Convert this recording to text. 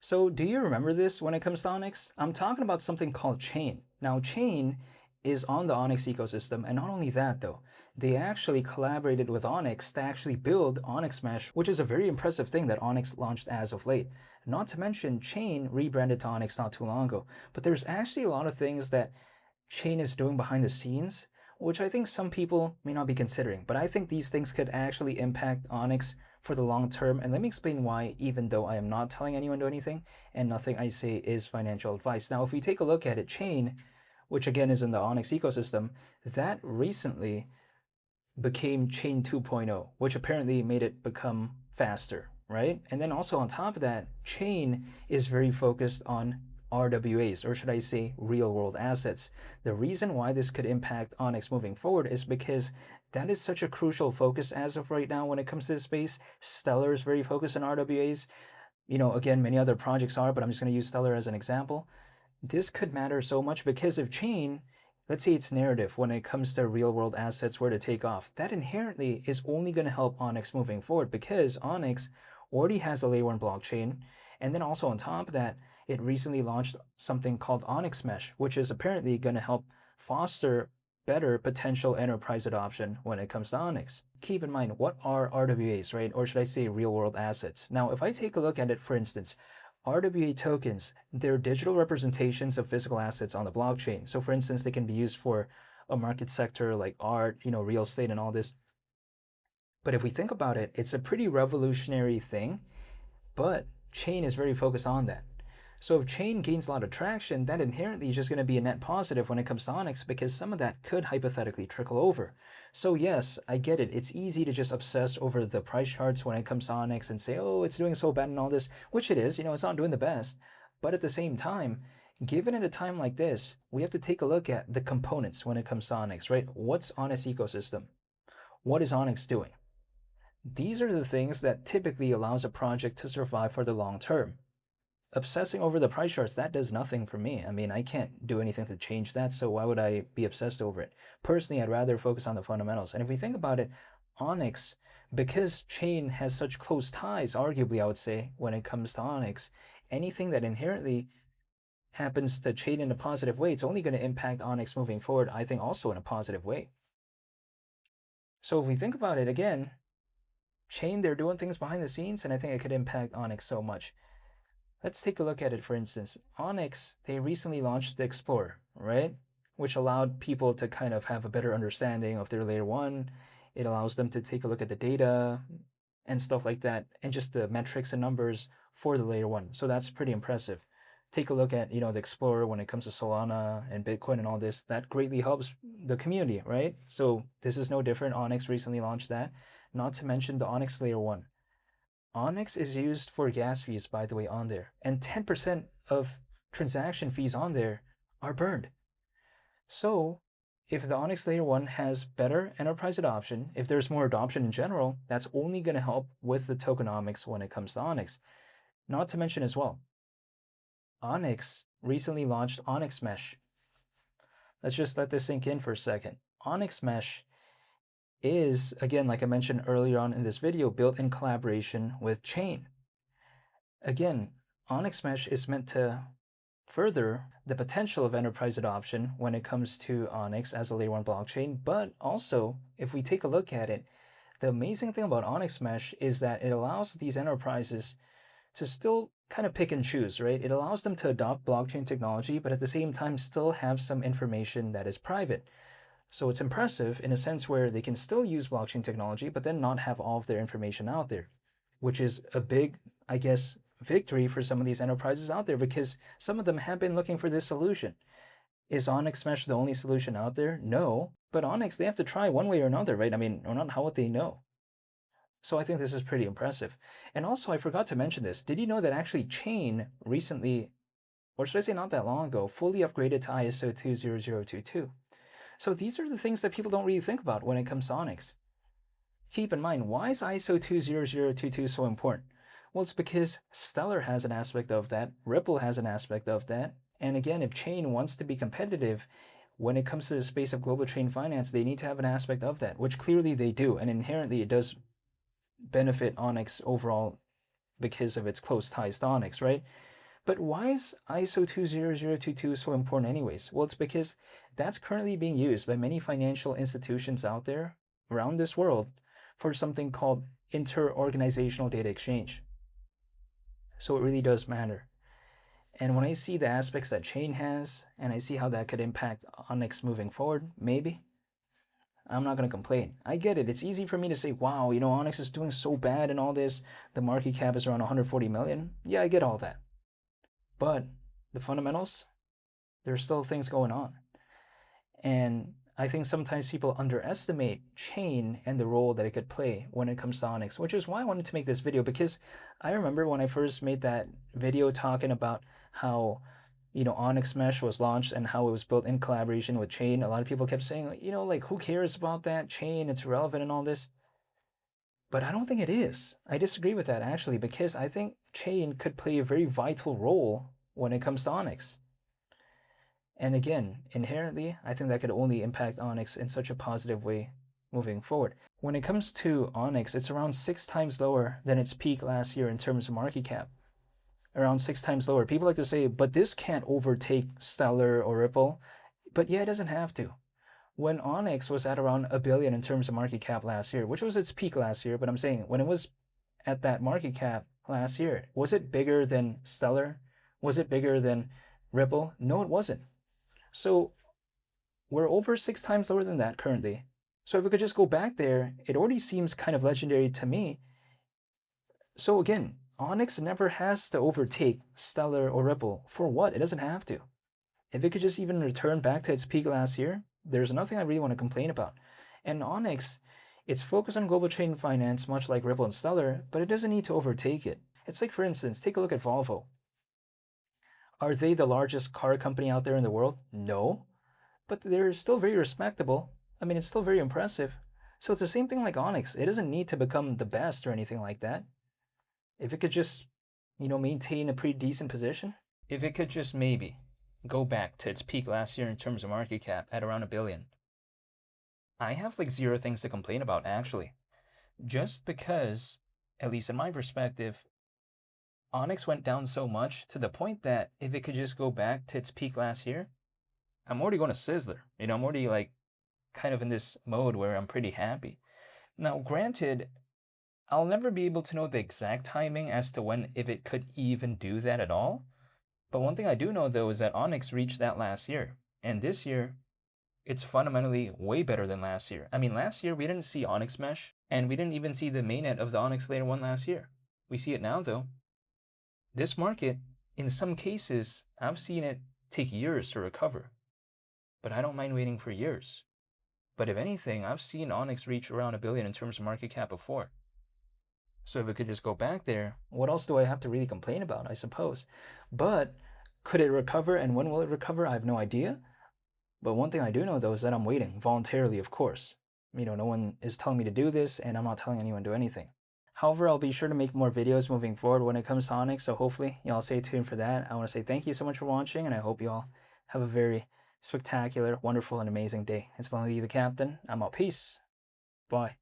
So do you remember this when it comes to Onyx? I'm talking about something called Chain. Now, Chain is on the Onyx ecosystem, and not only that though, they actually collaborated with Onyx to actually build Onyx Mesh, which is a very impressive thing that Onyx launched as of late. Not to mention, Chain rebranded to Onyx not too long ago, but there's actually a lot of things that Chain is doing behind the scenes, which I think some people may not be considering, but I think these things could actually impact Onyx for the long term. And let me explain why, even though I am not telling anyone to do anything, and nothing I say is financial advice. Now, if we take a look at it, Chain, which again is in the Onyx ecosystem, that recently became Chain 2.0, which apparently made it become faster, right? And then also on top of that, Chain is very focused on RWAs, or should I say real world assets. The reason why this could impact Onyx moving forward is because that is such a crucial focus as of right now when it comes to this space. Stellar is very focused on RWAs. Again, many other projects are, but I'm just going to use Stellar as an example. This could matter so much because if Chain, let's say its narrative when it comes to real world assets were to take off, that inherently is only going to help Onyx moving forward because Onyx already has a layer 1 blockchain. And then also on top of that, it recently launched something called Onyx Mesh, which is apparently going to help foster better potential enterprise adoption when it comes to Onyx. Keep in mind, what are RWAs, right? Or should I say real world assets? Now, if I take a look at it, for instance, RWA tokens, they're digital representations of physical assets on the blockchain. So for instance, they can be used for a market sector like art, real estate and all this. But if we think about it, it's a pretty revolutionary thing, but Chain is very focused on that. So if Chain gains a lot of traction, that inherently is just going to be a net positive when it comes to Onyx because some of that could hypothetically trickle over. So yes, I get it. It's easy to just obsess over the price charts when it comes to Onyx and say, oh, it's doing so bad and all this, which it is, it's not doing the best. But at the same time, given at a time like this, we have to take a look at the components when it comes to Onyx, right? What's Onyx ecosystem? What is Onyx doing? These are the things that typically allows a project to survive for the long term. Obsessing over the price charts, that does nothing for me. I mean, I can't do anything to change that, so why would I be obsessed over it? Personally, I'd rather focus on the fundamentals. And if we think about it, Onyx, because Chain has such close ties, arguably, I would say, when it comes to Onyx, anything that inherently happens to Chain in a positive way, it's only going to impact Onyx moving forward, I think, also in a positive way. So if we think about it again, Chain, they're doing things behind the scenes, and I think it could impact Onyx so much. Let's take a look at it, for instance. Onyx, they recently launched the Explorer, right? Which allowed people to kind of have a better understanding of their layer 1. It allows them to take a look at the data and stuff like that, and just the metrics and numbers for the layer 1. So that's pretty impressive. Take a look at, the Explorer when it comes to Solana and Bitcoin and all this. That greatly helps the community, right? So this is no different. Onyx recently launched that. Not to mention the Onyx layer 1. Onyx is used for gas fees, by the way, on there. And 10% of transaction fees on there are burned. So if the Onyx Layer 1 has better enterprise adoption, if there's more adoption in general, that's only going to help with the tokenomics when it comes to Onyx. Not to mention as well, Onyx recently launched Onyx Mesh. Let's just let this sink in for a second. Onyx Mesh is, again, like I mentioned earlier on in this video, built in collaboration with Chain. Again, Onyx Mesh is meant to further the potential of enterprise adoption when it comes to Onyx as a layer 1 blockchain, but also, if we take a look at it, the amazing thing about Onyx Mesh is that it allows these enterprises to still kind of pick and choose, right? It allows them to adopt blockchain technology, but at the same time still have some information that is private. So it's impressive in a sense where they can still use blockchain technology, but then not have all of their information out there, which is a big, I guess, victory for some of these enterprises out there because some of them have been looking for this solution. Is Onyx Mesh the only solution out there? No, but Onyx, they have to try one way or another, right? I mean, or not, how would they know? So I think this is pretty impressive. And also, I forgot to mention this. Did you know that actually Chain recently, or should I say not that long ago, fully upgraded to ISO 20022? So these are the things that people don't really think about when it comes to Onyx. Keep in mind, why is ISO 20022 so important? Well, it's because Stellar has an aspect of that, Ripple has an aspect of that, and again, if Chain wants to be competitive when it comes to the space of global chain finance, they need to have an aspect of that, which clearly they do, and inherently it does benefit Onyx overall because of its close ties to Onyx, right? But why is ISO 20022 so important anyways? Well, it's because that's currently being used by many financial institutions out there around this world for something called inter-organizational data exchange. So it really does matter. And when I see the aspects that Chain has, and I see how that could impact Onyx moving forward, maybe, I'm not going to complain. I get it. It's easy for me to say, wow, you know, Onyx is doing so bad and all this. The market cap is around 140 million. Yeah, I get all that. But the fundamentals, there's still things going on. And I think sometimes people underestimate Chain and the role that it could play when it comes to Onyx, which is why I wanted to make this video, because I remember when I first made that video talking about how, you know, Onyx Mesh was launched and how it was built in collaboration with Chain. A lot of people kept saying, you know, like, who cares about that? Chain, it's irrelevant and all this. But I don't think it is. I disagree with that, actually, because I think Chain could play a very vital role when it comes to Onyx. And again, inherently, I think that could only impact Onyx in such a positive way moving forward. When it comes to Onyx, it's around 6 times lower than its peak last year in terms of market cap. Around 6 times lower. People like to say, but this can't overtake Stellar or Ripple. But yeah, it doesn't have to. When Onyx was at around $1 billion in terms of market cap last year, which was its peak last year, but I'm saying when it was at that market cap last year, was it bigger than Stellar? Was it bigger than Ripple? No, it wasn't. So we're over 6 times lower than that currently. So if we could just go back there, it already seems kind of legendary to me. So again, Onyx never has to overtake Stellar or Ripple. For what? It doesn't have to. If it could just even return back to its peak last year, there's nothing I really want to complain about. And Onyx, it's focused on global trade and finance, much like Ripple and Stellar, but it doesn't need to overtake it. It's like, for instance, take a look at Volvo. Are they the largest car company out there in the world? No. But they're still very respectable. I mean, it's still very impressive. So it's the same thing like Onyx. It doesn't need to become the best or anything like that. If it could just, you know, maintain a pretty decent position. If it could just maybe go back to its peak last year in terms of market cap at around $1 billion. I have like 0 things to complain about, actually. Just because, at least in my perspective, Onyx went down so much to the point that if it could just go back to its peak last year, I'm already going to Sizzler. You know, I'm already like kind of in this mode where I'm pretty happy. Now, granted, I'll never be able to know the exact timing as to when, if it could even do that at all. But one thing I do know, though, is that Onyx reached that last year. And this year, it's fundamentally way better than last year. I mean, last year, we didn't see Onyx Mesh, and we didn't even see the mainnet of the Onyx Layer 1 last year. We see it now, though. This market, in some cases, I've seen it take years to recover. But I don't mind waiting for years. But if anything, I've seen Onyx reach around $1 billion in terms of market cap before. So if it could just go back there, what else do I have to really complain about, I suppose? But could it recover, and when will it recover? I have no idea. But one thing I do know, though, is that I'm waiting, voluntarily, of course. You know, no one is telling me to do this, and I'm not telling anyone to do anything. However, I'll be sure to make more videos moving forward when it comes to Onyx, so hopefully y'all stay tuned for that. I want to say thank you so much for watching, and I hope you all have a very spectacular, wonderful, and amazing day. It's been Lee the Captain. I'm out. Peace. Bye.